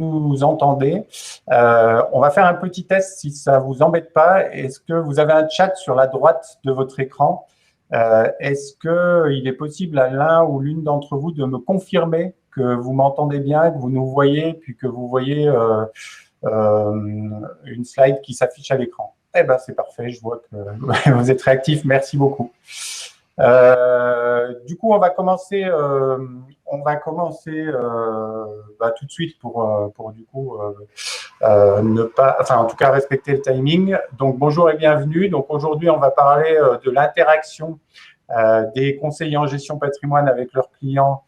nous entendez. On va faire un petit test si ça ne vous embête pas. Est-ce que vous avez un chat sur la droite de votre écran? Est-ce qu'il est possible à l'un ou l'une d'entre vous de me confirmer que vous m'entendez bien, que vous nous voyez, puis que vous voyez une slide qui s'affiche à l'écran? Eh bien, c'est parfait, je vois que vous êtes réactifs, merci beaucoup. Du coup, on va commencer tout de suite pour du coup ne pas, enfin en tout cas respecter le timing. Donc bonjour et bienvenue. Donc aujourd'hui, on va parler de l'interaction des conseillers en gestion patrimoine avec leurs clients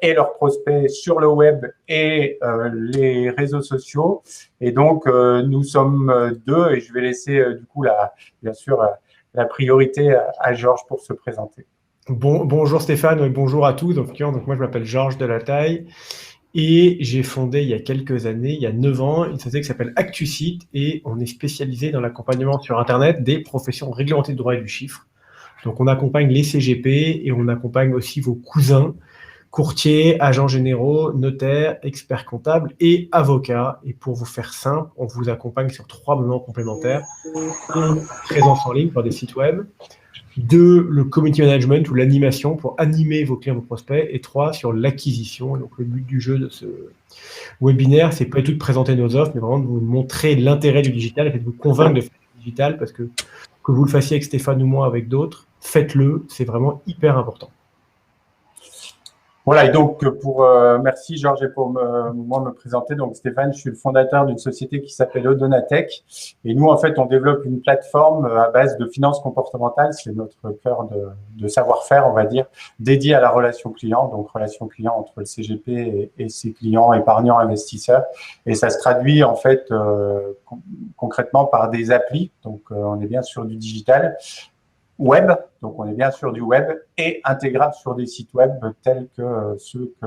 et leurs prospects sur le web et les réseaux sociaux. Et donc nous sommes deux et je vais laisser du coup bien sûr la priorité à Georges pour se présenter. Bonjour Stéphane, bonjour à tous. Donc moi je m'appelle Georges Delataille et j'ai fondé il y a quelques années, il y a 9 ans, une société qui s'appelle ActuSite et on est spécialisé dans l'accompagnement sur Internet des professions réglementées de droit et du chiffre. Donc on accompagne les CGP et on accompagne aussi vos cousins, courtiers, agents généraux, notaires, experts comptables et avocats. Et pour vous faire simple, on vous accompagne sur 3 moments complémentaires. 1, présence en ligne par des sites web. 2, le community management ou l'animation pour animer vos clients, vos prospects. Et 3, sur l'acquisition. Donc le but du jeu de ce webinaire, c'est pas tout de présenter nos offres, mais vraiment de vous montrer l'intérêt du digital et de vous convaincre de faire du digital, parce que vous le fassiez avec Stéphane ou moi, avec d'autres, faites-le, c'est vraiment hyper important. Voilà, et donc merci Georges pour moi me présenter. Donc Stéphane, je suis le fondateur d'une société qui s'appelle Odonatech et nous en fait on développe une plateforme à base de finance comportementale, c'est notre cœur de savoir-faire on va dire, dédié à la relation client, donc relation client entre le CGP et ses clients épargnants investisseurs, et ça se traduit en fait concrètement par des applis, donc on est bien sur du digital. Web, donc on est bien sûr du web, et intégrable sur des sites web tels que ceux que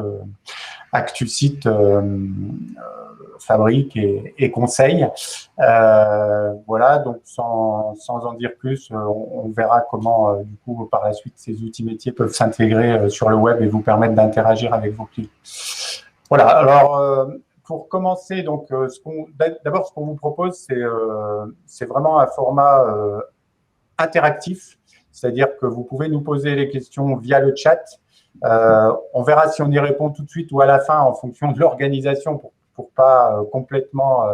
ActuSite fabrique et conseille. Voilà, donc sans en dire plus, on verra comment du coup par la suite ces outils métiers peuvent s'intégrer sur le web et vous permettre d'interagir avec vos clients. Voilà, alors pour commencer, donc d'abord ce qu'on vous propose, c'est vraiment un format interactif, c'est-à-dire que vous pouvez nous poser les questions via le chat. On verra si on y répond tout de suite ou à la fin en fonction de l'organisation pour pas complètement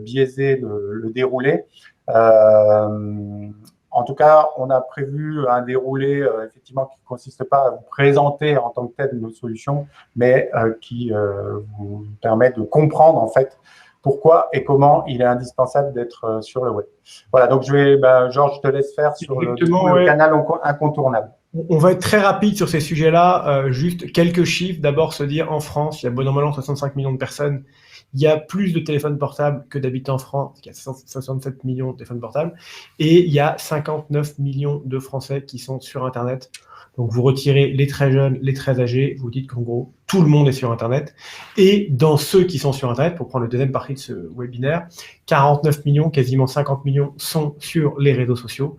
biaiser le déroulé. En tout cas, on a prévu un déroulé effectivement qui ne consiste pas à vous présenter en tant que tel nos solutions, mais qui vous permet de comprendre en fait pourquoi et comment il est indispensable d'être sur le web. Voilà, donc Georges, je te laisse faire sur le canal incontournable. On va être très rapide sur ces sujets-là. Juste quelques chiffres. D'abord, se dire en France, il y a bon normalement 65 millions de personnes. Il y a plus de téléphones portables que d'habitants en France. Il y a 67 millions de téléphones portables. Et il y a 59 millions de Français qui sont sur Internet. Donc, vous retirez les très jeunes, les très âgés, vous dites qu'en gros, tout le monde est sur Internet. Et dans ceux qui sont sur Internet, pour prendre la deuxième partie de ce webinaire, 49 millions, quasiment 50 millions sont sur les réseaux sociaux.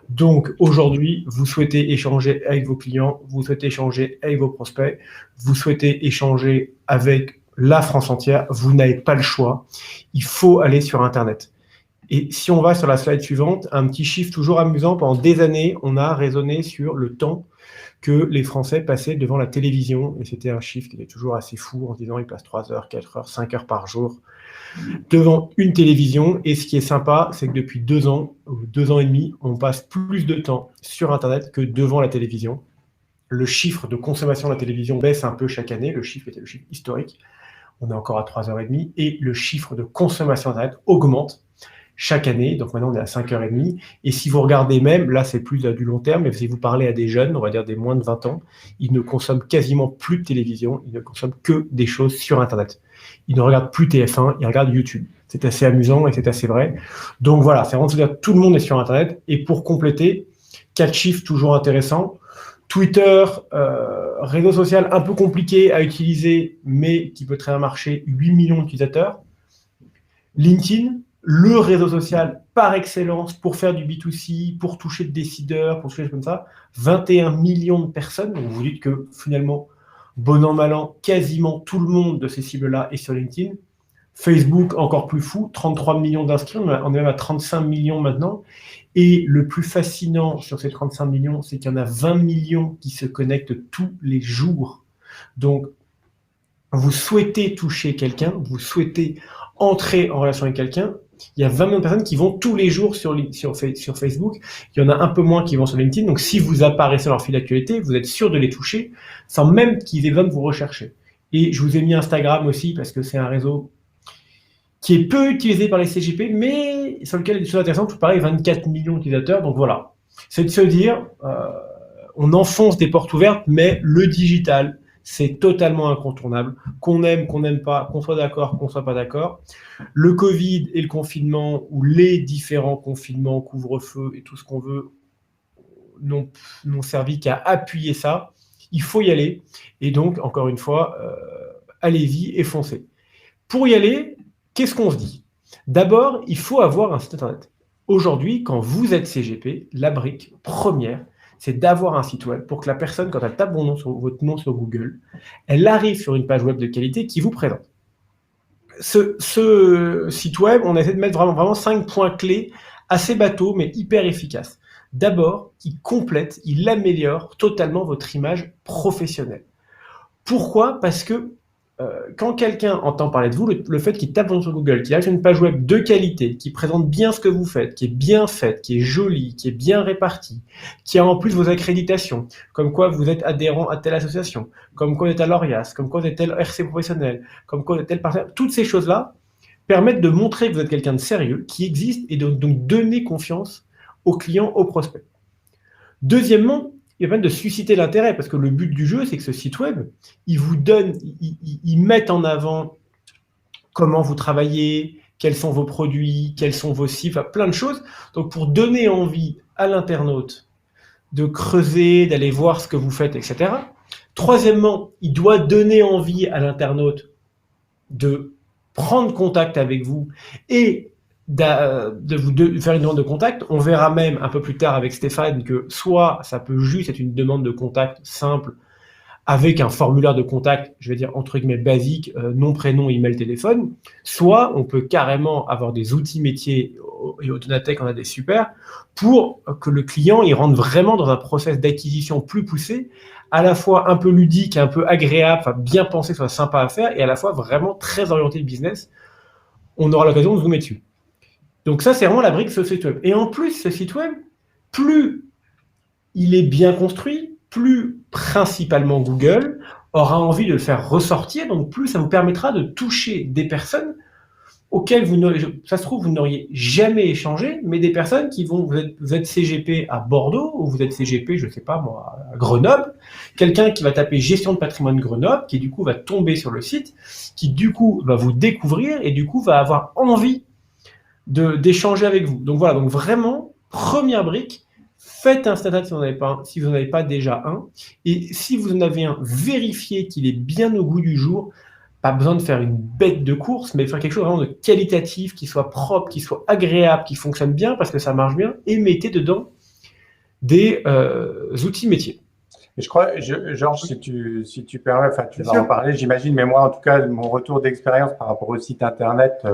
Donc, aujourd'hui, vous souhaitez échanger avec vos clients, vous souhaitez échanger avec vos prospects, vous souhaitez échanger avec la France entière, vous n'avez pas le choix. Il faut aller sur Internet. Et si on va sur la slide suivante, un petit chiffre toujours amusant, pendant des années, on a raisonné sur le temps que les Français passaient devant la télévision. Et c'était un chiffre qui était toujours assez fou, en se disant ils passent 3 heures, 4 heures, 5 heures par jour devant une télévision. Et ce qui est sympa, c'est que depuis 2 ans, ou 2 ans et demi, on passe plus de temps sur Internet que devant la télévision. Le chiffre de consommation de la télévision baisse un peu chaque année. Le chiffre était le chiffre historique. On est encore à 3h30. Et le chiffre de consommation d'Internet augmente chaque année, donc maintenant on est à 5h30, et si vous regardez même, là c'est plus du long terme, mais si vous parlez à des jeunes, on va dire des moins de 20 ans, ils ne consomment quasiment plus de télévision, ils ne consomment que des choses sur Internet. Ils ne regardent plus TF1, ils regardent YouTube. C'est assez amusant et c'est assez vrai. Donc voilà, c'est vraiment de se dire tout le monde est sur Internet, et pour compléter, 4 chiffres toujours intéressants, Twitter, réseau social un peu compliqué à utiliser, mais qui peut très bien marcher, 8 millions d'utilisateurs. LinkedIn, le réseau social par excellence pour faire du B2C, pour toucher des décideurs, pour toucher des choses comme ça, 21 millions de personnes. Donc vous dites que finalement, Bon an, mal an, quasiment tout le monde de ces cibles-là est sur LinkedIn. Facebook, encore plus fou, 33 millions d'inscrits, on est même à 35 millions maintenant. Et le plus fascinant sur ces 35 millions, c'est qu'il y en a 20 millions qui se connectent tous les jours. Donc, vous souhaitez toucher quelqu'un, vous souhaitez entrer en relation avec quelqu'un, il y a 20 millions de personnes qui vont tous les jours sur Facebook, il y en a un peu moins qui vont sur LinkedIn, donc si vous apparaissez dans leur fil d'actualité, vous êtes sûr de les toucher, sans même qu'ils aient besoin de vous rechercher. Et je vous ai mis Instagram aussi, parce que c'est un réseau qui est peu utilisé par les CGP, mais sur lequel il y a des choses intéressantes, pareil, 24 millions d'utilisateurs, donc voilà. C'est de se dire, on enfonce des portes ouvertes, mais le digital, c'est totalement incontournable. Qu'on aime, qu'on n'aime pas, qu'on soit d'accord, qu'on soit pas d'accord. Le Covid et le confinement, ou les différents confinements, couvre-feu et tout ce qu'on veut, n'ont servi qu'à appuyer ça. Il faut y aller. Et donc, encore une fois, allez-y et foncez. Pour y aller, qu'est-ce qu'on se dit? D'abord, il faut avoir un site internet. Aujourd'hui, quand vous êtes CGP, la brique première, c'est d'avoir un site web pour que la personne, quand elle tape votre nom sur Google, elle arrive sur une page web de qualité qui vous présente. Ce site web, on essaie de mettre vraiment 5 points clés, assez bateaux, mais hyper efficaces. D'abord, il complète, il améliore totalement votre image professionnelle. Pourquoi? Parce que quand quelqu'un entend parler de vous, le fait qu'il tape sur Google, qu'il arrive sur une page web de qualité, qui présente bien ce que vous faites, qui est bien faite, qui est jolie, qui est bien répartie, qui a en plus vos accréditations, comme quoi vous êtes adhérent à telle association, comme quoi vous êtes à l'ORIAS, comme quoi vous êtes tel RC professionnel, comme quoi vous êtes tel partenaire, toutes ces choses-là permettent de montrer que vous êtes quelqu'un de sérieux, qui existe, et donc donner confiance aux clients, aux prospects. Deuxièmement, il permet de susciter l'intérêt, parce que le but du jeu, c'est que ce site web, il vous donne, il met en avant comment vous travaillez, quels sont vos produits, quels sont vos cibles, plein de choses. Donc, pour donner envie à l'internaute de creuser, d'aller voir ce que vous faites, etc. Troisièmement, il doit donner envie à l'internaute de prendre contact avec vous et de faire une demande de contact. On verra même un peu plus tard avec Stéphane que soit ça peut juste être une demande de contact simple avec un formulaire de contact, je vais dire entre guillemets basique, nom, prénom, email, téléphone, soit on peut carrément avoir des outils métiers, et au Tonatech on a des super, pour que le client il rentre vraiment dans un process d'acquisition plus poussé, à la fois un peu ludique, un peu agréable, enfin bien pensé, soit sympa à faire, et à la fois vraiment très orienté business. On aura l'occasion de zoomer dessus. Donc ça, c'est vraiment la brique de ce site web. Et en plus, ce site web, plus il est bien construit, plus principalement Google aura envie de le faire ressortir, donc plus ça vous permettra de toucher des personnes auxquelles ça se trouve, vous n'auriez jamais échangé, mais des personnes qui vont, vous êtes CGP à Bordeaux, ou vous êtes CGP, je ne sais pas moi, à Grenoble, quelqu'un qui va taper gestion de patrimoine Grenoble, qui du coup va tomber sur le site, qui du coup va vous découvrir, et du coup va avoir envie d'échanger avec vous. Donc voilà, donc vraiment, première brique, faites un site internet si vous n'en avez pas déjà un. Et si vous en avez un, vérifiez qu'il est bien au goût du jour. Pas besoin de faire une bête de course, mais faire quelque chose vraiment de qualitatif, qui soit propre, qui soit agréable, qui fonctionne bien, parce que ça marche bien, et mettez dedans des outils métiers. Et je crois, Georges, si tu permets, enfin, tu vas en parler, j'imagine, mais moi, en tout cas, mon retour d'expérience par rapport au site internet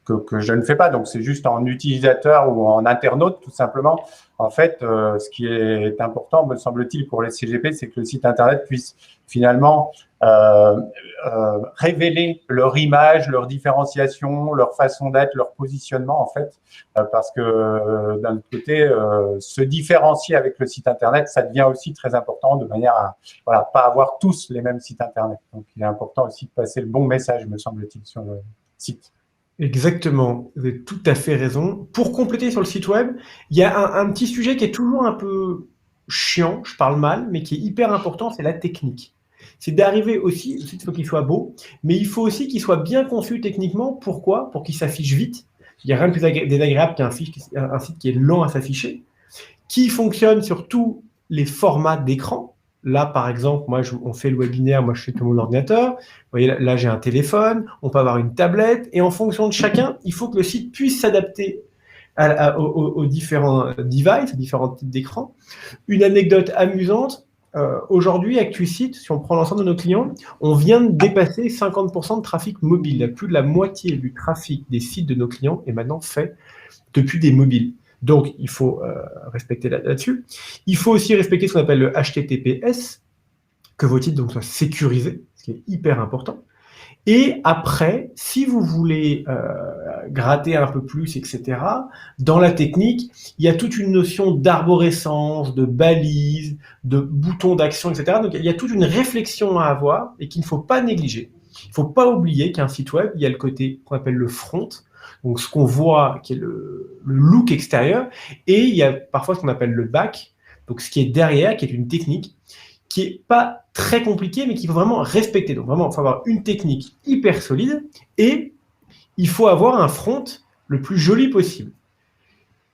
que je ne fais pas, donc c'est juste en utilisateur ou en internaute, tout simplement. En fait, ce qui est important, me semble-t-il, pour les CGP, c'est que le site internet puisse finalement révéler leur image, leur différenciation, leur façon d'être, leur positionnement, en fait, parce que d'un autre côté, se différencier avec le site internet, ça devient aussi très important de manière à pas avoir tous les mêmes sites internet. Donc, il est important aussi de passer le bon message, me semble-t-il, sur le site. Exactement, vous avez tout à fait raison. Pour compléter sur le site web, il y a un petit sujet qui est toujours un peu chiant, je parle mal, mais qui est hyper important, c'est la technique. C'est d'arriver aussi, le site il faut qu'il soit beau, mais il faut aussi qu'il soit bien conçu techniquement. Pourquoi? Pour qu'il s'affiche vite. Il n'y a rien de plus désagréable qu'un site qui est lent à s'afficher, qui fonctionne sur tous les formats d'écran. Là, par exemple, on fait le webinaire, moi je suis sur mon ordinateur. Vous voyez, là j'ai un téléphone, on peut avoir une tablette, et en fonction de chacun, il faut que le site puisse s'adapter aux différents devices, aux différents types d'écrans. Une anecdote amusante, aujourd'hui, ActuSite, si on prend l'ensemble de nos clients, on vient de dépasser 50% de trafic mobile. Plus de la moitié du trafic des sites de nos clients est maintenant fait depuis des mobiles. Donc, il faut respecter là-dessus. Il faut aussi respecter ce qu'on appelle le HTTPS, que vos sites donc, soient sécurisés, ce qui est hyper important. Et après, si vous voulez gratter un peu plus, etc., dans la technique, il y a toute une notion d'arborescence, de balises, de boutons d'action, etc. Donc, il y a toute une réflexion à avoir et qu'il ne faut pas négliger. Il ne faut pas oublier qu'un site web, il y a le côté qu'on appelle le front, donc ce qu'on voit, qui est le look extérieur, et il y a parfois ce qu'on appelle le back, donc ce qui est derrière, qui est une technique, qui est pas très compliqué, mais qu'il faut vraiment respecter. Donc vraiment, il faut avoir une technique hyper solide et il faut avoir un front le plus joli possible.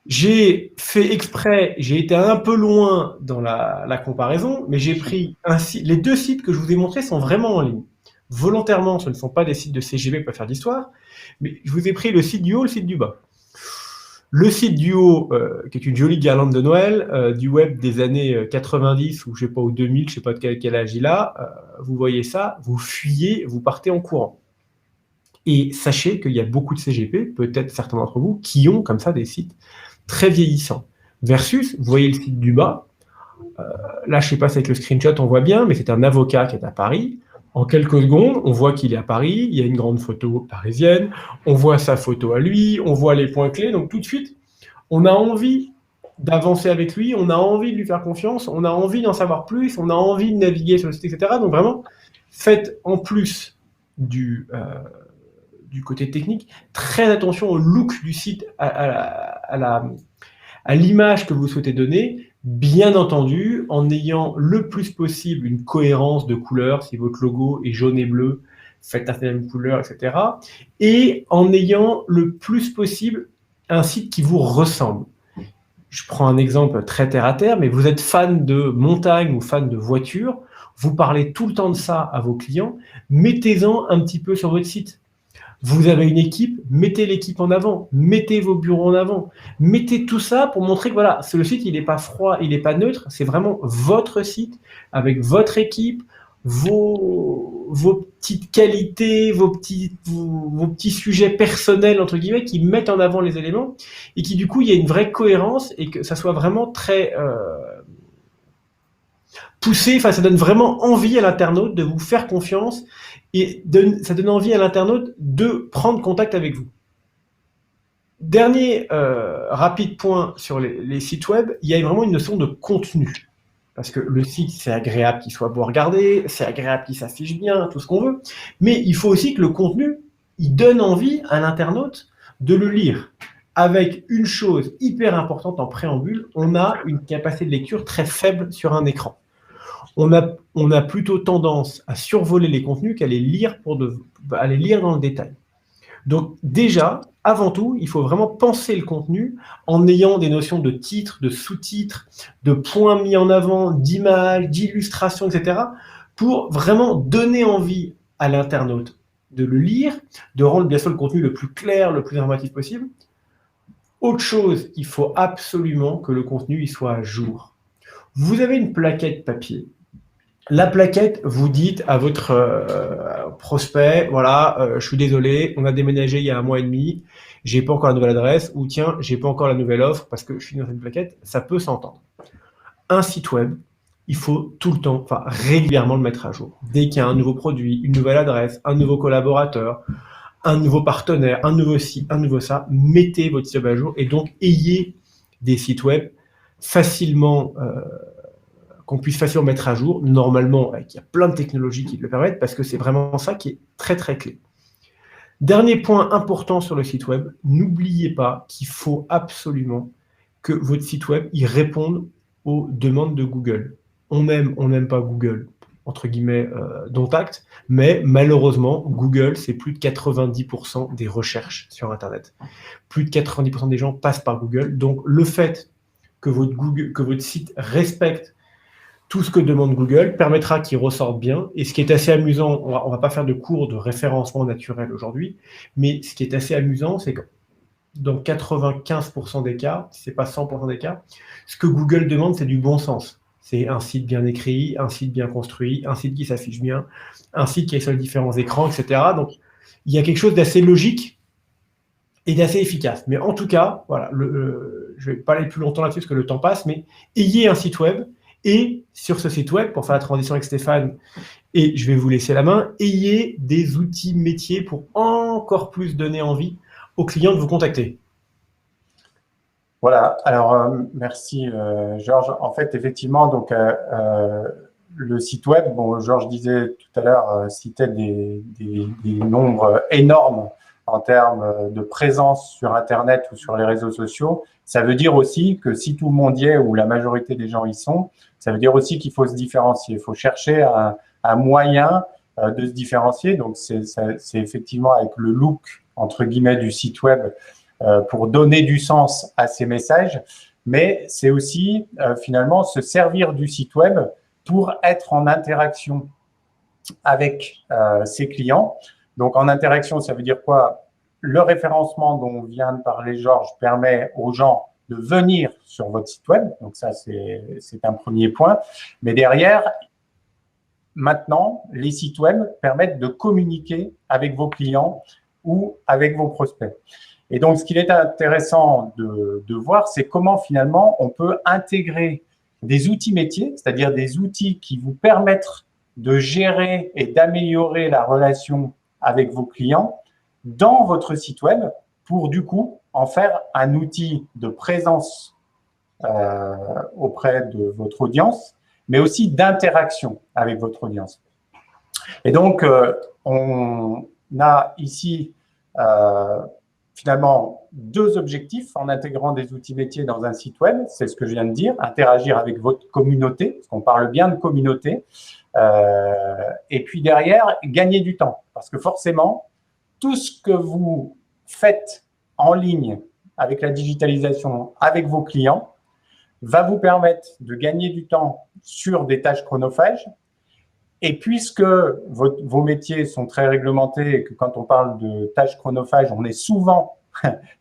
J'ai fait exprès, j'ai été un peu loin dans la comparaison, mais j'ai pris les deux sites que je vous ai montrés sont vraiment en ligne. Volontairement, ce ne sont pas des sites de CGV pour faire d'histoire, mais je vous ai pris le site du haut, le site du bas. Le site du haut, qui est une jolie guirlande de Noël, du web des années 90 ou je sais pas, ou 2000, je sais pas de quel âge il a, vous voyez ça, vous fuyez, vous partez en courant. Et sachez qu'il y a beaucoup de CGP, peut-être certains d'entre vous, qui ont comme ça des sites très vieillissants. Versus, vous voyez le site du bas, là je sais pas si avec le screenshot on voit bien, mais c'est un avocat qui est à Paris. En quelques secondes, on voit qu'il est à Paris, il y a une grande photo parisienne, on voit sa photo à lui, on voit les points clés, donc tout de suite, on a envie d'avancer avec lui, on a envie de lui faire confiance, on a envie d'en savoir plus, on a envie de naviguer sur le site, etc. Donc vraiment, faites en plus du côté technique, très attention au look du site, à l'image que vous souhaitez donner, bien entendu, en ayant le plus possible une cohérence de couleurs, si votre logo est jaune et bleu, faites la même couleur, etc. Et en ayant le plus possible un site qui vous ressemble. Je prends un exemple très terre à terre, mais vous êtes fan de montagne ou fan de voiture, vous parlez tout le temps de ça à vos clients, mettez-en un petit peu sur votre site. Vous avez une équipe, mettez l'équipe en avant, mettez vos bureaux en avant, mettez tout ça pour montrer que voilà, le site, il n'est pas froid, il n'est pas neutre, c'est vraiment votre site avec votre équipe, vos petites qualités, vos petits sujets personnels, entre guillemets, qui mettent en avant les éléments et qui, du coup, il y a une vraie cohérence et que ça soit vraiment très poussé, enfin, ça donne vraiment envie à l'internaute de vous faire confiance et ça donne envie à l'internaute de prendre contact avec vous. Dernier rapide point sur les sites web, il y a vraiment une notion de contenu. Parce que le site, c'est agréable qu'il soit beau à regarder, c'est agréable qu'il s'affiche bien, tout ce qu'on veut. Mais il faut aussi que le contenu, il donne envie à l'internaute de le lire. Avec une chose hyper importante en préambule, on a une capacité de lecture très faible sur un écran. On a plutôt tendance à survoler les contenus qu'à les lire à les lire dans le détail. Donc déjà, avant tout, il faut vraiment penser le contenu en ayant des notions de titres, de sous-titres, de points mis en avant, d'images, d'illustrations, etc. pour vraiment donner envie à l'internaute de le lire, de rendre bien sûr le contenu le plus clair, le plus informatif possible. Autre chose, il faut absolument que le contenu il soit à jour. Vous avez une plaquette papier. La plaquette, vous dites à votre prospect, voilà, je suis désolé, on a déménagé il y a 1 mois et demi, j'ai pas encore la nouvelle adresse, ou tiens, j'ai pas encore la nouvelle offre parce que je suis dans cette plaquette, ça peut s'entendre. Un site web, il faut tout le temps, enfin régulièrement le mettre à jour. Dès qu'il y a un nouveau produit, une nouvelle adresse, un nouveau collaborateur, un nouveau partenaire, un nouveau ci, un nouveau ça, mettez votre site web à jour et donc ayez des sites web facilement qu'on puisse facilement mettre à jour. Normalement, il y a plein de technologies qui le permettent parce que c'est vraiment ça qui est très très clé. Dernier point important sur le site web, n'oubliez pas qu'il faut absolument que votre site web il réponde aux demandes de Google. On n'aime pas Google, entre guillemets, dont acte, mais malheureusement, Google, c'est plus de 90% des recherches sur Internet. Plus de 90% des gens passent par Google. Donc, le fait que votre site respecte tout ce que demande Google permettra qu'il ressorte bien. Et ce qui est assez amusant, on va pas faire de cours de référencement naturel aujourd'hui, mais ce qui est assez amusant, c'est que dans 95% des cas, si ce n'est pas 100% des cas, ce que Google demande, c'est du bon sens. C'est un site bien écrit, un site bien construit, un site qui s'affiche bien, un site qui est sur les différents écrans, etc. Donc, il y a quelque chose d'assez logique et d'assez efficace. Mais en tout cas, voilà, je ne vais pas aller plus longtemps là-dessus parce que le temps passe, mais ayez un site web et sur ce site web, pour faire la transition avec Stéphane, et je vais vous laisser la main, ayez des outils métiers pour encore plus donner envie aux clients de vous contacter. Voilà, alors merci Georges. En fait, effectivement, donc le site web, bon, Georges disait tout à l'heure, citait des nombres énormes en termes de présence sur Internet ou sur les réseaux sociaux. Ça veut dire aussi que si tout le monde y est ou la majorité des gens y sont, ça veut dire aussi qu'il faut se différencier. Il faut chercher un moyen de se différencier. Donc, c'est effectivement avec le look, entre guillemets, du site web pour donner du sens à ces messages, mais c'est aussi finalement se servir du site web pour être en interaction avec ses clients. Donc, en interaction, ça veut dire quoi? Le référencement dont vient de parler Georges permet aux gens de venir sur votre site web. Donc, ça, c'est un premier point. Mais derrière, maintenant, les sites web permettent de communiquer avec vos clients ou avec vos prospects. Et donc, ce qu'il est intéressant de voir, c'est comment finalement on peut intégrer des outils métiers, c'est-à-dire des outils qui vous permettent de gérer et d'améliorer la relation avec vos clients dans votre site web pour du coup en faire un outil de présence auprès de votre audience, mais aussi d'interaction avec votre audience. Et donc, on a ici finalement deux objectifs en intégrant des outils métiers dans un site web. C'est ce que je viens de dire, interagir avec votre communauté, parce qu'on parle bien de communauté. Et puis derrière, gagner du temps. Parce que forcément, tout ce que vous faites en ligne avec la digitalisation, avec vos clients, va vous permettre de gagner du temps sur des tâches chronophages. Et puisque vos métiers sont très réglementés et que quand on parle de tâches chronophages, on est souvent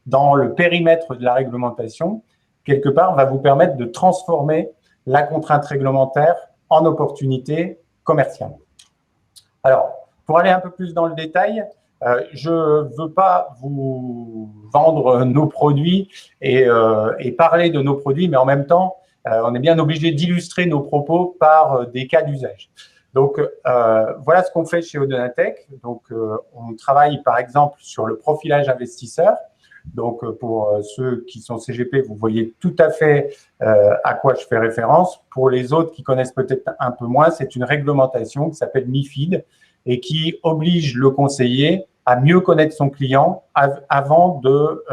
dans le périmètre de la réglementation, quelque part, va vous permettre de transformer la contrainte réglementaire en opportunité commerciale. Alors, pour aller un peu plus dans le détail, je ne veux pas vous vendre nos produits et parler de nos produits, mais en même temps, on est bien obligé d'illustrer nos propos par des cas d'usage. Donc, voilà ce qu'on fait chez Odonatech. Donc, on travaille par exemple sur le profilage investisseur. Donc, pour ceux qui sont CGP, vous voyez tout à fait à quoi je fais référence. Pour les autres qui connaissent peut-être un peu moins, c'est une réglementation qui s'appelle MiFID et qui oblige le conseiller à mieux connaître son client avant de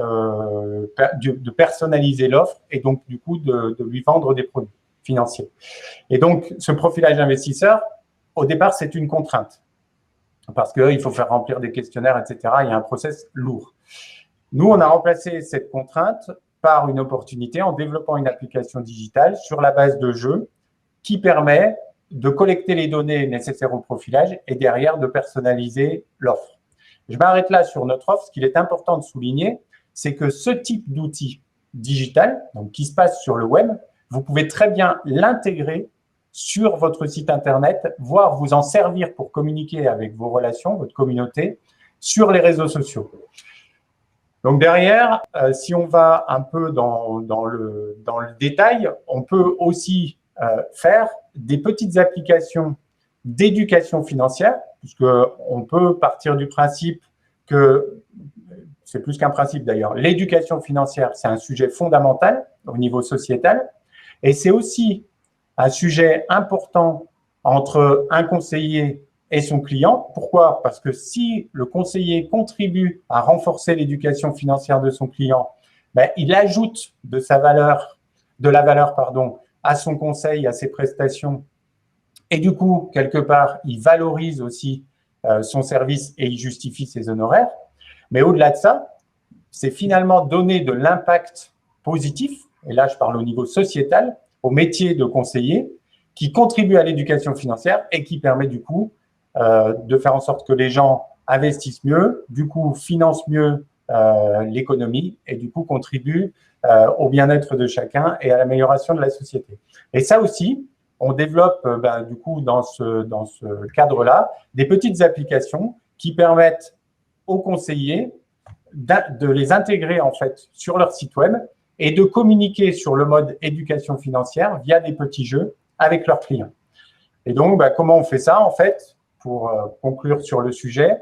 personnaliser l'offre et donc du coup de lui vendre des produits financiers. Et donc, ce profilage investisseur, au départ, c'est une contrainte parce qu'il faut faire remplir des questionnaires, etc. Il y a un process lourd. Nous, on a remplacé cette contrainte par une opportunité en développant une application digitale sur la base de jeux qui permet de collecter les données nécessaires au profilage et derrière de personnaliser l'offre. Je m'arrête là sur notre offre. Ce qu'il est important de souligner, c'est que ce type d'outil digital, donc qui se passe sur le web, vous pouvez très bien l'intégrer sur votre site Internet, voire vous en servir pour communiquer avec vos relations, votre communauté, sur les réseaux sociaux. Donc derrière, si on va un peu dans le détail, on peut aussi faire des petites applications d'éducation financière, puisqu'on peut partir du principe que, c'est plus qu'un principe d'ailleurs, l'éducation financière, c'est un sujet fondamental au niveau sociétal, et c'est aussi un sujet important entre un conseiller et son client. Pourquoi? Parce que si le conseiller contribue à renforcer l'éducation financière de son client, ben, il ajoute de la valeur à son conseil, à ses prestations. Et du coup, quelque part, il valorise aussi son service et il justifie ses honoraires. Mais au-delà de ça, c'est finalement donner de l'impact positif, et là je parle au niveau sociétal, au métier de conseiller, qui contribue à l'éducation financière et qui permet du coup de faire en sorte que les gens investissent mieux, du coup financent mieux l'économie et du coup contribuent au bien-être de chacun et à l'amélioration de la société. Et ça aussi, on développe du coup dans ce cadre-là des petites applications qui permettent aux conseillers de les intégrer en fait sur leur site web et de communiquer sur le mode éducation financière via des petits jeux avec leurs clients. Et donc, comment on fait ça en fait? Pour conclure sur le sujet,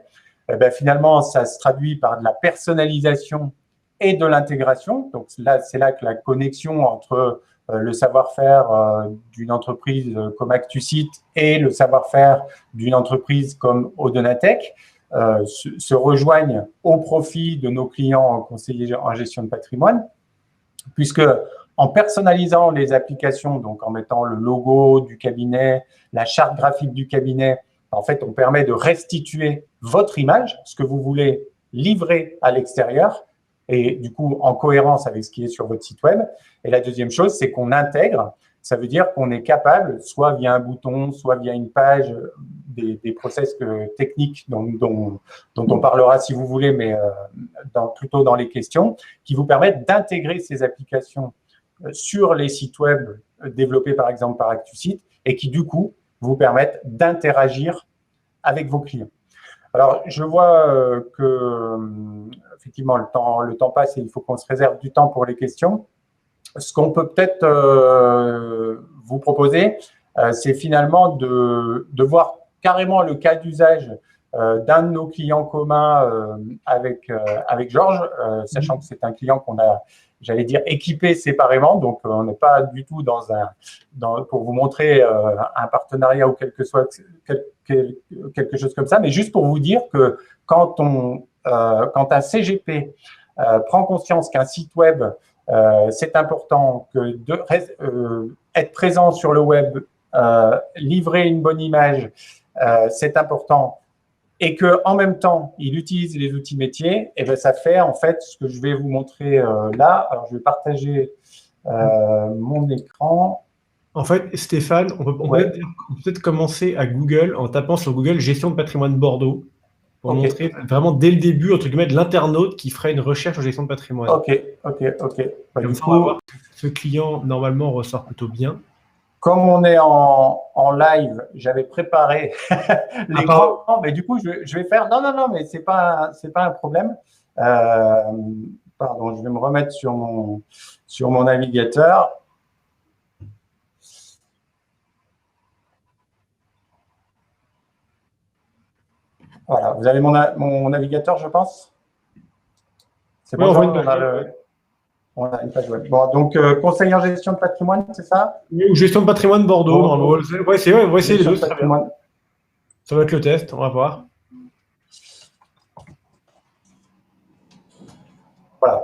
finalement, ça se traduit par de la personnalisation et de l'intégration. Donc là, c'est là que la connexion entre le savoir-faire d'une entreprise comme ActuSite et le savoir-faire d'une entreprise comme Odonatech se rejoignent au profit de nos clients conseillers en gestion de patrimoine, puisque en personnalisant les applications, donc en mettant le logo du cabinet, la charte graphique du cabinet, en fait, on permet de restituer votre image, ce que vous voulez livrer à l'extérieur, et du coup, en cohérence avec ce qui est sur votre site web. Et la deuxième chose, c'est qu'on intègre. Ça veut dire qu'on est capable, soit via un bouton, soit via une page, des process techniques dont on parlera si vous voulez, mais plutôt dans les questions, qui vous permettent d'intégrer ces applications sur les sites web développés par exemple par ActuSite et qui du coup vous permettent d'interagir avec vos clients. Alors, je vois que effectivement le temps passe et il faut qu'on se réserve du temps pour les questions. Ce qu'on peut peut-être vous proposer, c'est finalement de voir carrément le cas d'usage d'un de nos clients communs avec Georges, sachant que c'est un client qu'on a, j'allais dire, équipé séparément. Donc, on n'est pas du tout pour vous montrer un partenariat ou quelque chose comme ça, mais juste pour vous dire que quand un CGP prend conscience qu'un site web c'est important que être présent sur le web, livrer une bonne image, c'est important, et que en même temps il utilise les outils métiers, et bien ça fait en fait ce que je vais vous montrer là. Alors je vais partager mon écran. En fait, Stéphane, on peut peut-être commencer à Google en tapant sur Google gestion de patrimoine Bordeaux. Pour montrer vraiment dès le début, entre guillemets, de l'internaute qui ferait une recherche en gestion de patrimoine. Ok. Comme ça, on va voir que ce client, normalement, ressort plutôt bien. Comme on est en live, j'avais préparé l'écran, mais du coup, je vais faire… Non, mais c'est pas un problème. Pardon, je vais me remettre sur mon navigateur. Voilà, vous avez mon navigateur, je pense. C'est bon, on a une page web. Bon, donc, conseiller en gestion de patrimoine, c'est ça? Oui, ou gestion de patrimoine Bordeaux. On va essayer les deux, très bien. Ça va être le test, on va voir. Voilà.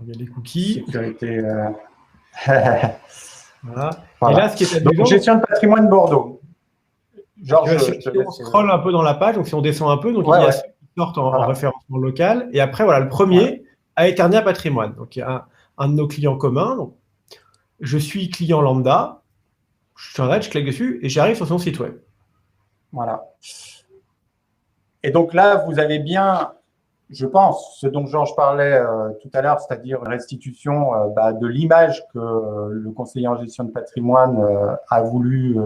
Il y a les cookies. Sécurité… Voilà. Et là, ce qui est amusant, donc, gestion de patrimoine Bordeaux. On scrolle un peu dans la page, donc si on descend un peu, donc il y a ceux qui sortent en référencement local. Et après, voilà, le premier, Aeternia Patrimoine. Donc, il y a un de nos clients communs. Donc, je suis client lambda. Je clique dessus et j'arrive sur son site web. Voilà. Et donc là, vous avez bien, je pense, ce dont Georges parlait tout à l'heure, c'est-à-dire une restitution de l'image que le conseiller en gestion de patrimoine a voulu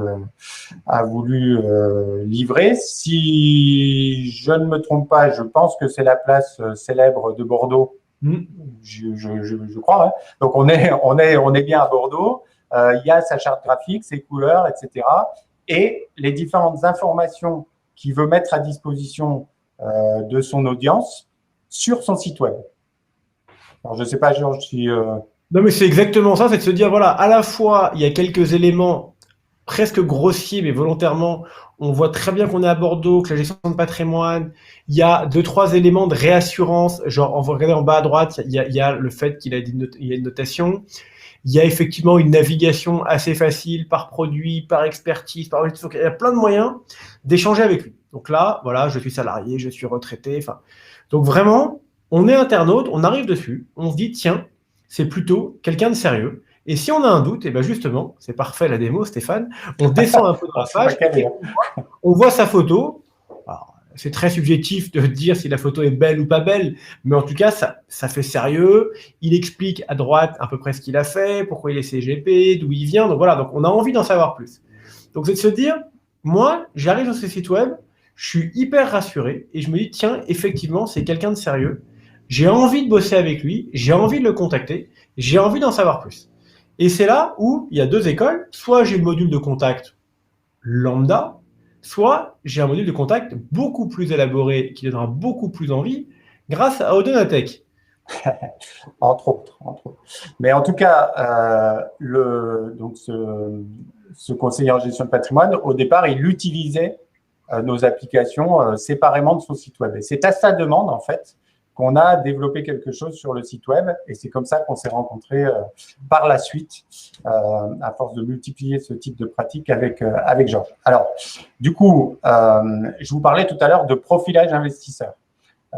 livrer. Si je ne me trompe pas, je pense que c'est la place célèbre de Bordeaux. Je crois. Hein. Donc on est bien à Bordeaux. Il y a sa charte graphique, ses couleurs, etc. Et les différentes informations qu'il veut mettre à disposition de son audience sur son site web. Alors, je ne sais pas, Georges, si… Non, mais c'est exactement ça, c'est de se dire, voilà, à la fois, il y a quelques éléments presque grossiers, mais volontairement, on voit très bien qu'on est à Bordeaux, que la gestion de patrimoine, il y a 2-3 éléments de réassurance, genre, on va regarder en bas à droite, il y a le fait qu'il y a une notation, il y a effectivement une navigation assez facile par produit, par expertise, donc il y a plein de moyens d'échanger avec lui. Donc là, voilà, je suis salarié, je suis retraité, enfin… Donc vraiment, on est internaute, on arrive dessus, on se dit, tiens, c'est plutôt quelqu'un de sérieux. Et si on a un doute, et bien justement, c'est parfait la démo, Stéphane, on descend un peu dans la page, on voit sa photo. Alors, c'est très subjectif de dire si la photo est belle ou pas belle, mais en tout cas, ça fait sérieux. Il explique à droite à peu près ce qu'il a fait, pourquoi il est CGP, d'où il vient. Donc voilà, donc on a envie d'en savoir plus. Donc c'est de se dire, moi, j'arrive sur ce site web, je suis hyper rassuré et je me dis, tiens, effectivement, c'est quelqu'un de sérieux. J'ai envie de bosser avec lui, j'ai envie de le contacter, j'ai envie d'en savoir plus. Et c'est là où il y a deux écoles. Soit j'ai le module de contact lambda, soit j'ai un module de contact beaucoup plus élaboré qui donnera beaucoup plus envie grâce à Odonatech. Entre autres. Mais en tout cas, donc ce conseiller en gestion de patrimoine, au départ, il utilisait nos applications séparément de son site web. Et c'est à sa demande, en fait, qu'on a développé quelque chose sur le site web. Et c'est comme ça qu'on s'est rencontrés par la suite, à force de multiplier ce type de pratique avec Georges. Alors, du coup, je vous parlais tout à l'heure de profilage investisseur.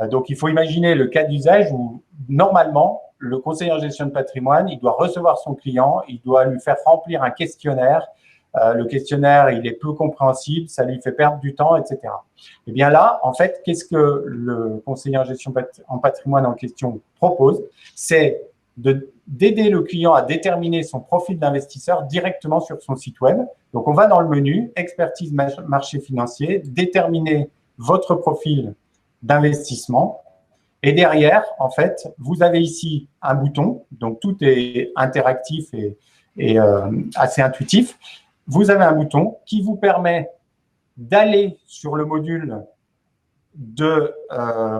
Donc, il faut imaginer le cas d'usage où, normalement, le conseiller en gestion de patrimoine, il doit recevoir son client, il doit lui faire remplir un questionnaire. Le questionnaire, il est peu compréhensible, ça lui fait perdre du temps, etc. Et bien là, en fait, qu'est-ce que le conseiller en gestion en patrimoine en question propose? C'est d'aider le client à déterminer son profil d'investisseur directement sur son site web. Donc, on va dans le menu « Expertise marché financier », déterminer votre profil d'investissement. Et derrière, en fait, vous avez ici un bouton. Donc, tout est interactif et assez intuitif. Vous avez un bouton qui vous permet d'aller sur le module de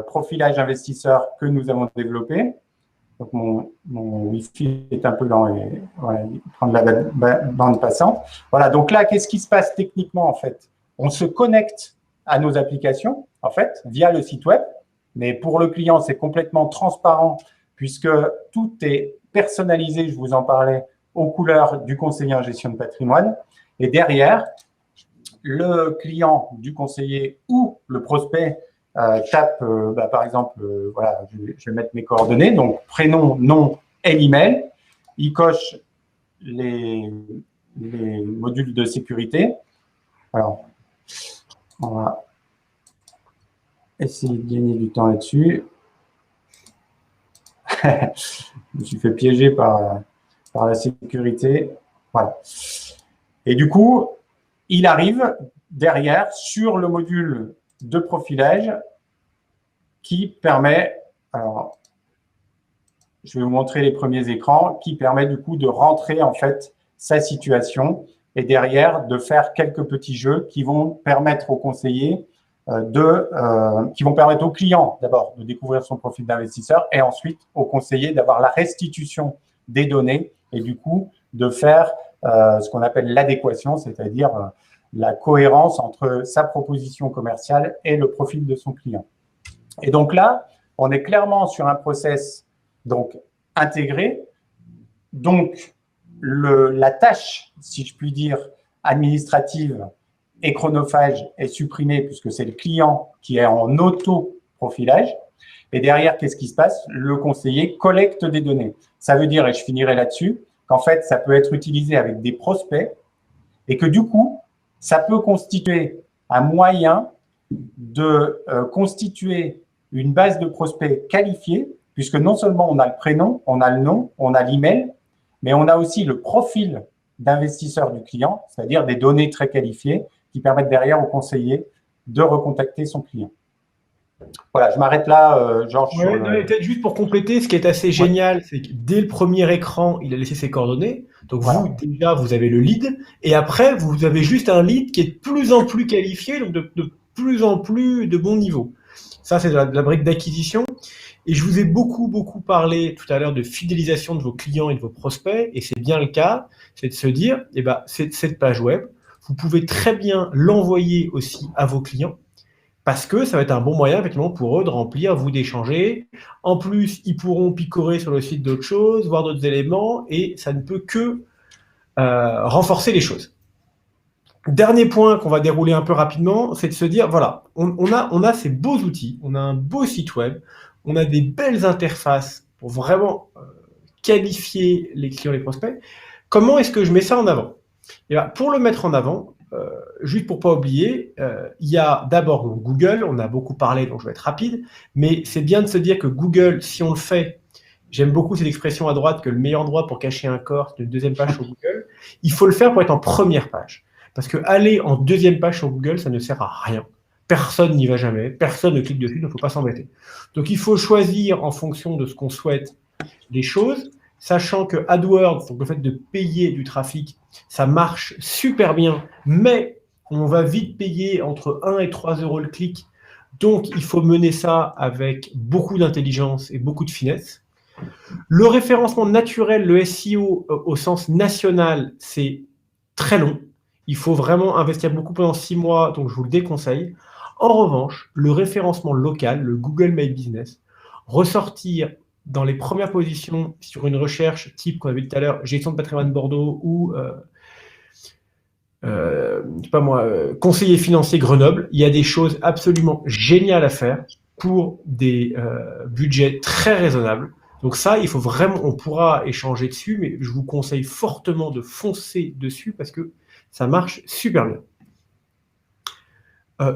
profilage investisseur que nous avons développé. Donc, mon Wi-Fi est un peu lent et voilà, il prend de la bande passante. Voilà, donc là, qu'est-ce qui se passe techniquement, en fait? On se connecte à nos applications, en fait, via le site web. Mais pour le client, c'est complètement transparent puisque tout est personnalisé, je vous en parlais, aux couleurs du conseiller en gestion de patrimoine. Et derrière, le client du conseiller ou le prospect tape, par exemple, voilà, je vais mettre mes coordonnées, donc prénom, nom et email. Il coche les modules de sécurité. Alors, on va essayer de gagner du temps là-dessus. Je me suis fait piéger par la sécurité. Voilà. Et du coup, il arrive derrière sur le module de profilage qui permet, alors, je vais vous montrer les premiers écrans, qui permet du coup de rentrer en fait sa situation et derrière de faire quelques petits jeux qui vont permettre au conseiller qui vont permettre au client d'abord de découvrir son profil d'investisseur et ensuite au conseiller d'avoir la restitution des données et du coup de faire ce qu'on appelle l'adéquation, c'est-à-dire la cohérence entre sa proposition commerciale et le profil de son client. Et donc là, on est clairement sur un process donc intégré. Donc, la tâche, si je puis dire, administrative et chronophage est supprimée puisque c'est le client qui est en auto-profilage. Et derrière, qu'est-ce qui se passe? Le conseiller collecte des données. Ça veut dire, et je finirai là-dessus, qu'en fait, ça peut être utilisé avec des prospects et que du coup, ça peut constituer un moyen de constituer une base de prospects qualifiés, puisque non seulement on a le prénom, on a le nom, on a l'email, mais on a aussi le profil d'investisseur du client, c'est-à-dire des données très qualifiées qui permettent derrière au conseiller de recontacter son client. Voilà, je m'arrête là, Georges. Ouais, peut-être juste pour compléter, ce qui est assez génial, c'est que dès le premier écran, il a laissé ses coordonnées. Donc vous, déjà, vous avez le lead. Et après, vous avez juste un lead qui est de plus en plus qualifié, donc de plus en plus de bon niveau. Ça, c'est de la brique d'acquisition. Et je vous ai beaucoup parlé tout à l'heure de fidélisation de vos clients et de vos prospects. Et c'est bien le cas. C'est de se dire, eh ben, cette page web, vous pouvez très bien l'envoyer aussi à vos clients. Parce que ça va être un bon moyen, effectivement, pour eux de remplir, vous d'échanger. En plus, ils pourront picorer sur le site d'autres choses, voir d'autres éléments, et ça ne peut que renforcer les choses. Dernier point qu'on va dérouler un peu rapidement, c'est de se dire, voilà, on a ces beaux outils, on a un beau site web, on a des belles interfaces pour vraiment qualifier les clients et les prospects. Comment est-ce que je mets ça en avant? Et bien, pour le mettre en avant, juste pour pas oublier, il y a d'abord donc, Google, on a beaucoup parlé, donc je vais être rapide, mais c'est bien de se dire que Google, si on le fait, j'aime beaucoup cette expression à droite que le meilleur endroit pour cacher un corps, c'est une deuxième page sur Google, il faut le faire pour être en première page. Parce que aller en deuxième page sur Google, ça ne sert à rien. Personne n'y va jamais, personne ne clique dessus, donc il ne faut pas s'embêter. Donc il faut choisir en fonction de ce qu'on souhaite les choses, sachant que AdWords, donc le fait de payer du trafic, ça marche super bien, mais on va vite payer entre 1 et 3 euros le clic. Donc, il faut mener ça avec beaucoup d'intelligence et beaucoup de finesse. Le référencement naturel, le SEO au sens national, c'est très long. Il faut vraiment investir beaucoup pendant 6 mois, donc je vous le déconseille. En revanche, le référencement local, le Google My Business, ressortir dans les premières positions sur une recherche type qu'on a vu tout à l'heure, gestion de patrimoine Bordeaux ou conseiller financier Grenoble, il y a des choses absolument géniales à faire pour des budgets très raisonnables. Donc ça, il faut vraiment, on pourra échanger dessus, mais je vous conseille fortement de foncer dessus parce que ça marche super bien.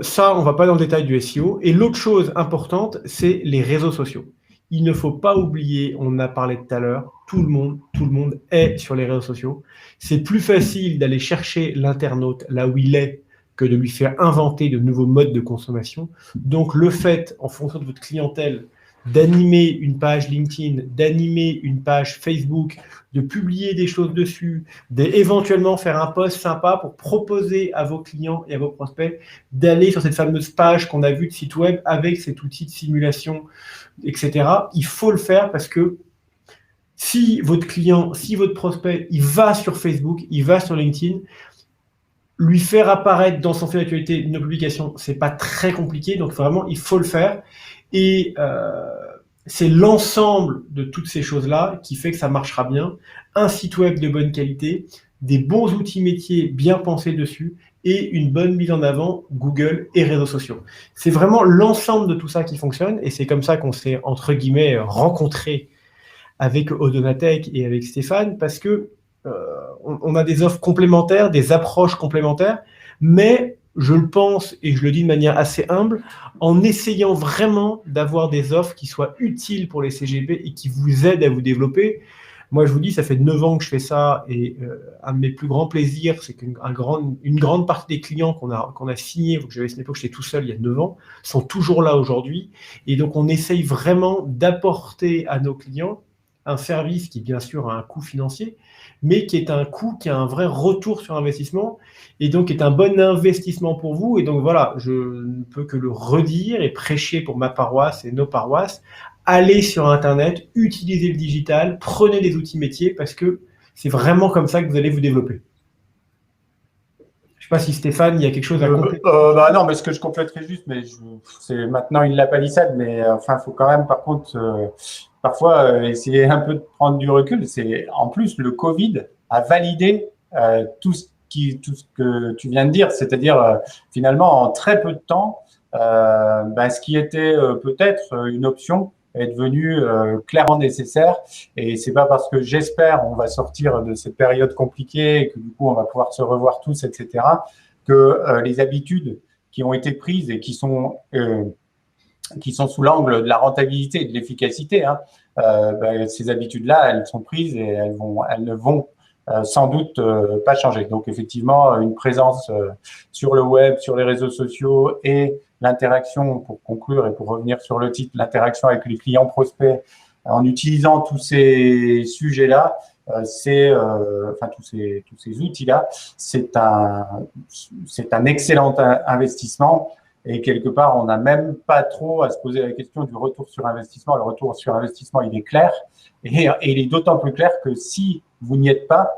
Ça, on ne va pas dans le détail du SEO. Et l'autre chose importante, c'est les réseaux sociaux. Il ne faut pas oublier, on en a parlé tout à l'heure, tout le monde est sur les réseaux sociaux. C'est plus facile d'aller chercher l'internaute là où il est que de lui faire inventer de nouveaux modes de consommation. Donc le fait, en fonction de votre clientèle, d'animer une page LinkedIn, d'animer une page Facebook, de publier des choses dessus, d'éventuellement faire un post sympa pour proposer à vos clients et à vos prospects d'aller sur cette fameuse page qu'on a vue de site web avec cet outil de simulation, etc. Il faut le faire parce que si votre client, si votre prospect, il va sur Facebook, il va sur LinkedIn, lui faire apparaître dans son fil d'actualité une publication, c'est pas très compliqué, donc vraiment, il faut le faire. Et c'est l'ensemble de toutes ces choses-là qui fait que ça marchera bien. Un site web de bonne qualité, des bons outils métiers bien pensés dessus et une bonne mise en avant Google et réseaux sociaux. C'est vraiment l'ensemble de tout ça qui fonctionne et c'est comme ça qu'on s'est, entre guillemets, rencontrés avec Odonatech et avec Stéphane parce que on a des offres complémentaires, des approches complémentaires, mais je le pense, et je le dis de manière assez humble, en essayant vraiment d'avoir des offres qui soient utiles pour les CGP et qui vous aident à vous développer. Moi, je vous dis, ça fait 9 ans que je fais ça, et un de mes plus grands plaisirs, c'est qu'une grande partie des clients qu'on a signés, j'avais cette époque, j'étais tout seul il y a 9 ans, sont toujours là aujourd'hui. Et donc, on essaye vraiment d'apporter à nos clients un service qui, bien sûr, a un coût financier, mais qui est un coût qui a un vrai retour sur investissement et donc est un bon investissement pour vous. Et donc voilà, je ne peux que le redire et prêcher pour ma paroisse et nos paroisses. Allez sur Internet, utilisez le digital, prenez des outils métiers parce que c'est vraiment comme ça que vous allez vous développer. Je ne sais pas si Stéphane, il y a quelque chose à compléter. Non, mais ce que je compléterai juste, mais c'est maintenant une lapalissade, mais enfin, il faut quand même, par contre, parfois essayer un peu de prendre du recul. C'est en plus le Covid a validé tout ce que tu viens de dire, c'est-à-dire finalement en très peu de temps, ce qui était peut-être une option est devenu clairement nécessaire. Et c'est pas parce que j'espère on va sortir de cette période compliquée et que du coup on va pouvoir se revoir tous, etc., que les habitudes qui ont été prises et qui sont sous l'angle de la rentabilité et de l'efficacité, ces habitudes-là, elles sont prises et elles ne vont sans doute pas changer. Donc effectivement, une présence sur le web, sur les réseaux sociaux et l'interaction, pour conclure et pour revenir sur le titre, l'interaction avec les clients prospects en utilisant tous ces sujets-là, tous ces outils-là, c'est un excellent investissement. Et quelque part, on n'a même pas trop à se poser la question du retour sur investissement. Le retour sur investissement, il est clair. Et il est d'autant plus clair que si vous n'y êtes pas,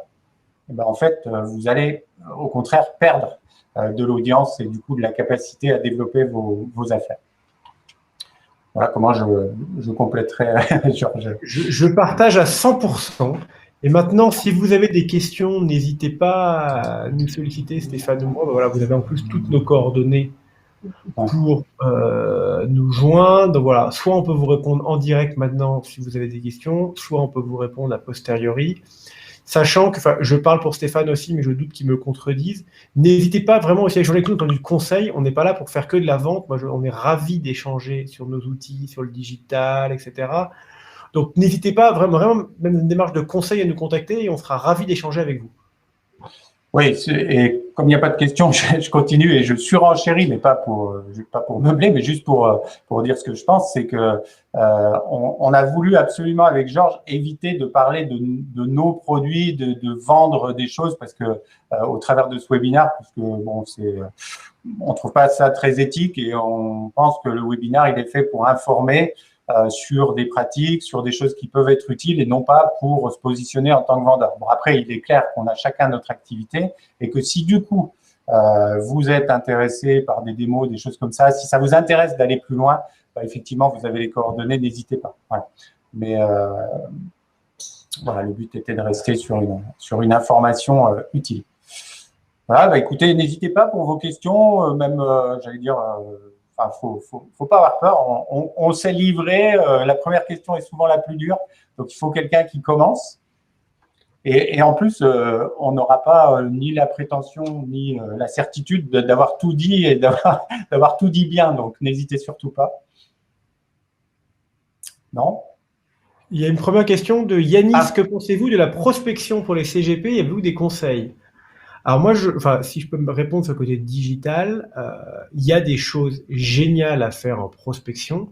en fait, vous allez au contraire perdre de l'audience et du coup de la capacité à développer vos affaires. Voilà comment je compléterai, Georges. Je partage à 100%. Et maintenant, si vous avez des questions, n'hésitez pas à nous solliciter, Stéphane ou moi. Voilà, vous avez en plus toutes nos coordonnées pour nous joindre. Donc voilà, soit on peut vous répondre en direct maintenant si vous avez des questions, soit on peut vous répondre a posteriori. sachant que, je parle pour Stéphane aussi, mais je doute qu'il me contredise. N'hésitez pas vraiment aussi à échanger avec nous dans du conseil. On n'est pas là pour faire que de la vente. Moi, on est ravis d'échanger sur nos outils, sur le digital, etc. Donc, n'hésitez pas vraiment, même une démarche de conseil à nous contacter et on sera ravis d'échanger avec vous. Oui, et comme il n'y a pas de questions, je continue et je surenchéris, mais pas pour meubler, mais juste pour dire ce que je pense, c'est que on a voulu absolument avec Georges éviter de parler de nos produits, de vendre des choses, parce que au travers de ce webinaire, parce que bon, on trouve pas ça très éthique et on pense que le webinaire il est fait pour informer sur des pratiques, sur des choses qui peuvent être utiles et non pas pour se positionner en tant que vendeur. Bon, après, il est clair qu'on a chacun notre activité et que si du coup, vous êtes intéressé par des démos, des choses comme ça, si ça vous intéresse d'aller plus loin, bah, effectivement, vous avez les coordonnées, n'hésitez pas. Voilà. Mais voilà, le but était de rester sur une information utile. Voilà, bah, écoutez, n'hésitez pas pour vos questions, même, j'allais dire… faut pas avoir peur. On s'est livré. La première question est souvent la plus dure. Donc, il faut quelqu'un qui commence. Et en plus, on n'aura pas ni la prétention, ni la certitude d'avoir tout dit et d'avoir tout dit bien. Donc, n'hésitez surtout pas. Non ? Il y a une première question de Yanis. Que pensez-vous de la prospection pour les CGP? Avez-vous des conseils? Alors moi, si je peux me répondre sur le côté digital, il y a des choses géniales à faire en prospection,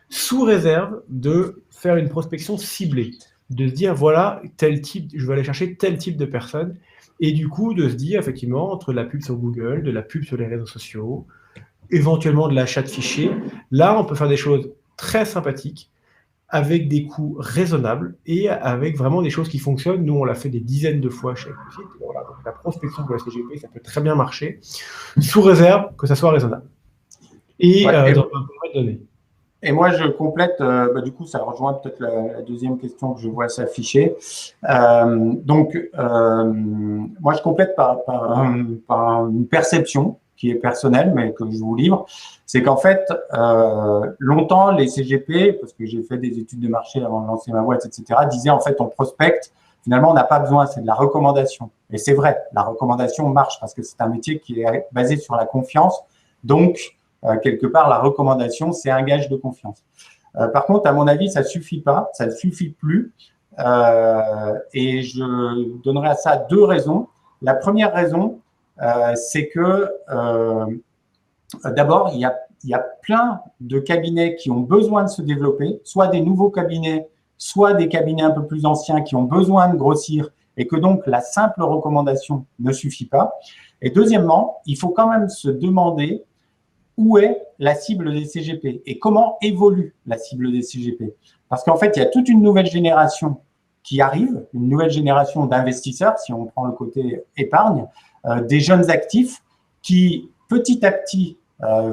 sous réserve de faire une prospection ciblée, de se dire voilà, tel type, je vais aller chercher tel type de personnes, et du coup de se dire effectivement entre la pub sur Google, de la pub sur les réseaux sociaux, éventuellement de l'achat de fichiers, là on peut faire des choses très sympathiques, avec des coûts raisonnables et avec vraiment des choses qui fonctionnent. Nous, on l'a fait des dizaines de fois chez Ecosite. Voilà, donc la prospection pour la CGP, ça peut très bien marcher, sous réserve que ça soit raisonnable. Et dans un périmètre donné. Et moi, je complète, du coup, ça rejoint peut-être la deuxième question que je vois s'afficher. Moi, je complète par une perception qui est personnelle, mais que je vous livre. C'est qu'en fait, longtemps, les CGP, parce que j'ai fait des études de marché avant de lancer ma boîte, etc., disaient en fait, on prospecte, finalement, on n'a pas besoin, c'est de la recommandation. Et c'est vrai, la recommandation marche parce que c'est un métier qui est basé sur la confiance. Donc, quelque part, la recommandation, c'est un gage de confiance. Par contre, à mon avis, ça suffit pas, ça ne suffit plus. Et je donnerai à ça deux raisons. La première raison, c'est que d'abord, il y a plein de cabinets qui ont besoin de se développer, soit des nouveaux cabinets, soit des cabinets un peu plus anciens qui ont besoin de grossir et que donc la simple recommandation ne suffit pas. Et deuxièmement, il faut quand même se demander où est la cible des CGP et comment évolue la cible des CGP. Parce qu'en fait, il y a toute une nouvelle génération qui arrive, une nouvelle génération d'investisseurs, si on prend le côté épargne, des jeunes actifs qui, petit à petit,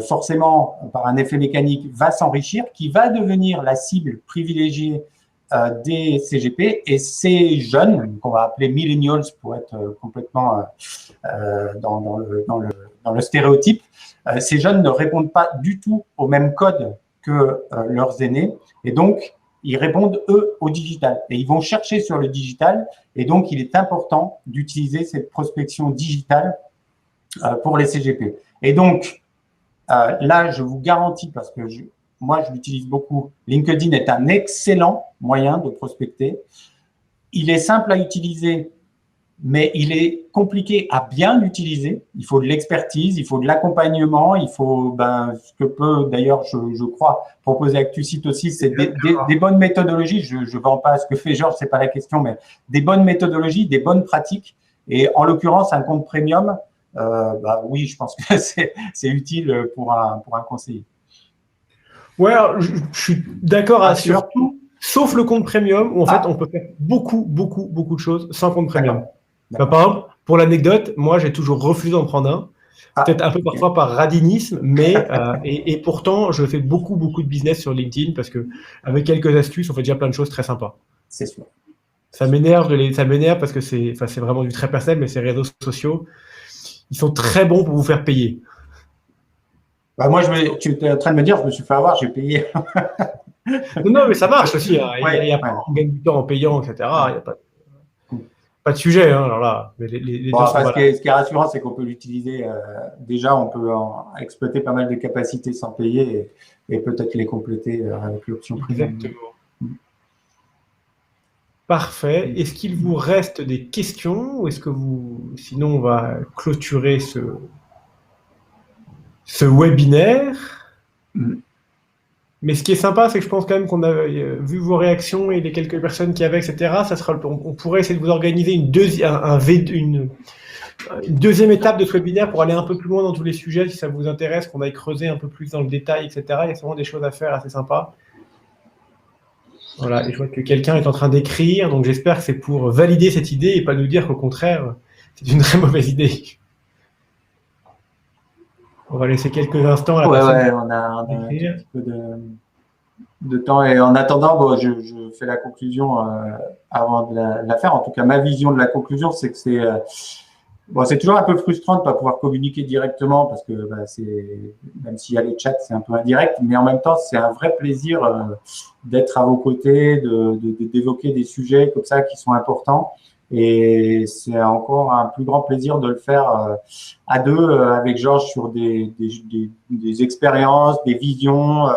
forcément, par un effet mécanique, va s'enrichir, qui va devenir la cible privilégiée des CGP. Et ces jeunes, qu'on va appeler millennials pour être complètement dans le stéréotype, ces jeunes ne répondent pas du tout au même code que leurs aînés. Et donc, ils répondent, eux, au digital. Et ils vont chercher sur le digital. Et donc, il est important d'utiliser cette prospection digitale pour les CGP. Et donc, là, je vous garantis, parce que moi, je l'utilise beaucoup, LinkedIn est un excellent moyen de prospecter. Il est simple à utiliser, mais il est compliqué à bien l'utiliser. Il faut de l'expertise, il faut de l'accompagnement, il faut, ce que peut d'ailleurs, je crois, proposer ActuSite aussi, c'est des bonnes méthodologies. Je ne vends pas ce que fait Georges, c'est pas la question, mais des bonnes méthodologies, des bonnes pratiques. Et en l'occurrence, un compte premium, oui, je pense que c'est utile pour un conseiller. Ouais, je suis d'accord sur tout, sauf le compte premium, où en fait, on peut faire beaucoup de choses sans compte premium. Par exemple, pour l'anecdote, moi, j'ai toujours refusé d'en prendre un, peut-être un peu parfois par radinisme, mais et pourtant, je fais beaucoup de business sur LinkedIn parce que avec quelques astuces, on fait déjà plein de choses très sympas. C'est sûr. Ça m'énerve parce que c'est vraiment du très personnel, mais ces réseaux sociaux, ils sont très bons pour vous faire payer. Moi, tu es en train de me dire, je me suis fait avoir, j'ai payé. Non, mais ça marche aussi. On gagne du temps en payant, etc. Il y a pas... Pas de sujet, hein, alors là, mais les Bon, deux sont après, valables. ce qui est rassurant, c'est qu'on peut l'utiliser. Déjà, on peut exploiter pas mal de capacités sans payer et peut-être les compléter avec l'option premium. Exactement. Parfait. Est-ce qu'il vous reste des questions ou est-ce que sinon on va clôturer ce webinaire? Mm. Mais ce qui est sympa, c'est que je pense quand même qu'on a vu vos réactions et les quelques personnes qui avaient, etc. On pourrait essayer de vous organiser une deuxième étape de ce webinaire pour aller un peu plus loin dans tous les sujets, si ça vous intéresse, qu'on aille creuser un peu plus dans le détail, etc. Il y a sûrement des choses à faire assez sympas. Voilà, et je vois que quelqu'un est en train d'écrire, donc j'espère que c'est pour valider cette idée et pas nous dire qu'au contraire, c'est une très mauvaise idée. On va laisser quelques instants à la personne. Ouais, on a un petit peu de temps. Et en attendant, bon, je fais la conclusion avant de la faire. En tout cas, ma vision de la conclusion, c'est que c'est toujours un peu frustrant de ne pas pouvoir communiquer directement parce que même s'il y a les chats, c'est un peu indirect, mais en même temps, c'est un vrai plaisir d'être à vos côtés, d'évoquer des sujets comme ça qui sont importants. Et c'est encore un plus grand plaisir de le faire à deux avec Georges sur des expériences, des visions,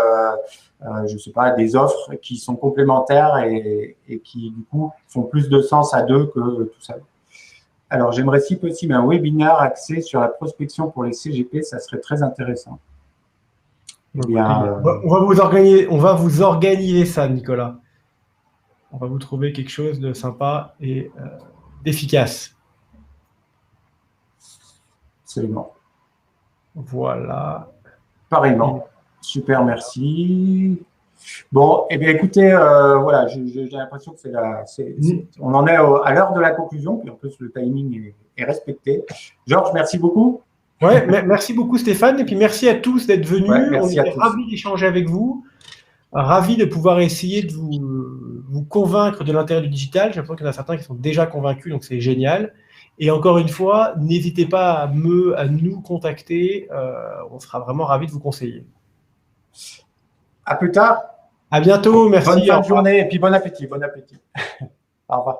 je sais pas, des offres qui sont complémentaires et qui, du coup, font plus de sens à deux que tout seul. Alors, j'aimerais si possible un webinaire axé sur la prospection pour les CGP, ça serait très intéressant. On va vous organiser ça, Nicolas. On va vous trouver quelque chose de sympa et d'efficace. Absolument. Voilà. Pareillement. Super, merci. Bon, eh bien, écoutez, voilà, j'ai l'impression que on en est à l'heure de la conclusion, puis en plus, le timing est respecté. Georges, merci beaucoup. Ouais, merci beaucoup, Stéphane, et puis merci à tous d'être venus. Ouais, on était ravis d'échanger avec vous, ravis de pouvoir essayer de vous convaincre de l'intérêt du digital. J'ai l'impression qu'il y en a certains qui sont déjà convaincus, donc c'est génial. Et encore une fois, n'hésitez pas à nous contacter. On sera vraiment ravis de vous conseiller. À plus tard. À bientôt, merci. Bonne fin de journée et puis bon appétit. Bon appétit. Au revoir.